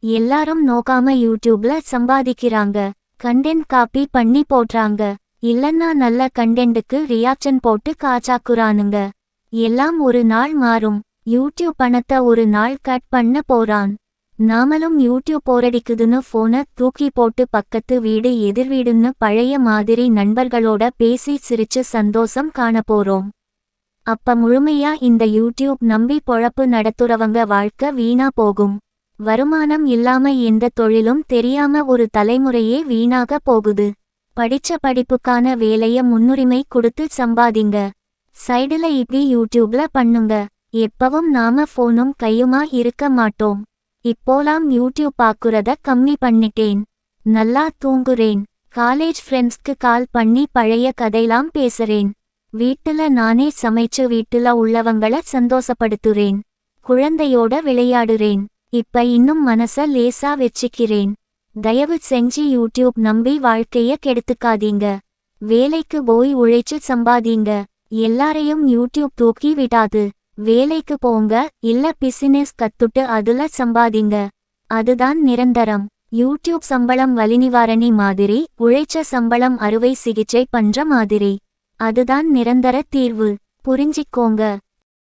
எல்லாரும் நோக்காம யூடியூப்ல சம்பாதிக்கிறாங்க. கண்டென்ட் காப்பி பண்ணி போட்றாங்க. இல்லன்னா நல்ல கண்டென்ட்டுக்கு ரியாக்ஷன் போட்டு காச்சாக்குறானுங்க. எல்லாம் ஒரு நாள் மாறும். யூடியூப் பணத்தை ஒரு நாள் கட் பண்ண போறான். நாமளும் யூடியூப் போரடிக்குதுன்னு போனை தூக்கி போட்டு பக்கத்து வீடு எதிர் வீடுன்னு பழைய மாதிரி நண்பர்களோட பேசி சிரிச்சு சந்தோஷம் காண போறோம். அப்ப முழுமையா இந்த யூடியூப் நம்பி பொழப்பு நடத்துறவங்க வாழ்க்கை வீணா போகும். வருமானம் இல்லாம எந்த தொழிலும் தெரியாம ஒரு தலைமுறையே வீணாக போகுது. படிச்ச படிப்புக்கான வேலைய முன்னுரிமை கொடுத்து சம்பாதிங்க. சைடுல இப்படி யூடியூப்ல பண்ணுங்க. எப்பவும் நாம போனும் கையுமா இருக்க மாட்டோம். இப்போலாம் யூடியூப் பாக்குறத கம்மி பண்ணிட்டேன். நல்லா தூங்குறேன். காலேஜ் ஃப்ரெண்ட்ஸ்க்கு கால் பண்ணி பழைய கதைலாம் பேசுறேன். வீட்டுல நானே சமைச்சு வீட்டுல உள்ளவங்கள சந்தோஷப்படுத்துறேன். குழந்தையோட விளையாடுறேன். இப்ப இன்னும் மனச லேசா வெச்சிக்கிறேன். தயவு செஞ்சு யூடியூப் நம்பி வாழ்க்கைய கெடுத்துக்காதீங்க. வேலைக்கு போய் உழைச்சு சம்பாதிங்க. எல்லாரையும் யூடியூப் தூக்கி விடாது. வேலைக்கு போங்க, இல்ல பிசினஸ் கத்துட்டு அதுல சம்பாதிங்க. அதுதான் நிரந்தரம். யூடியூப் சம்பளம் வலி நிவாரணி மாதிரி, உழைச்ச சம்பளம் அறுவை சிகிச்சை பண்ற மாதிரி. அதுதான் நிரந்தர தீர்வு. புரிஞ்சிக்கோங்க.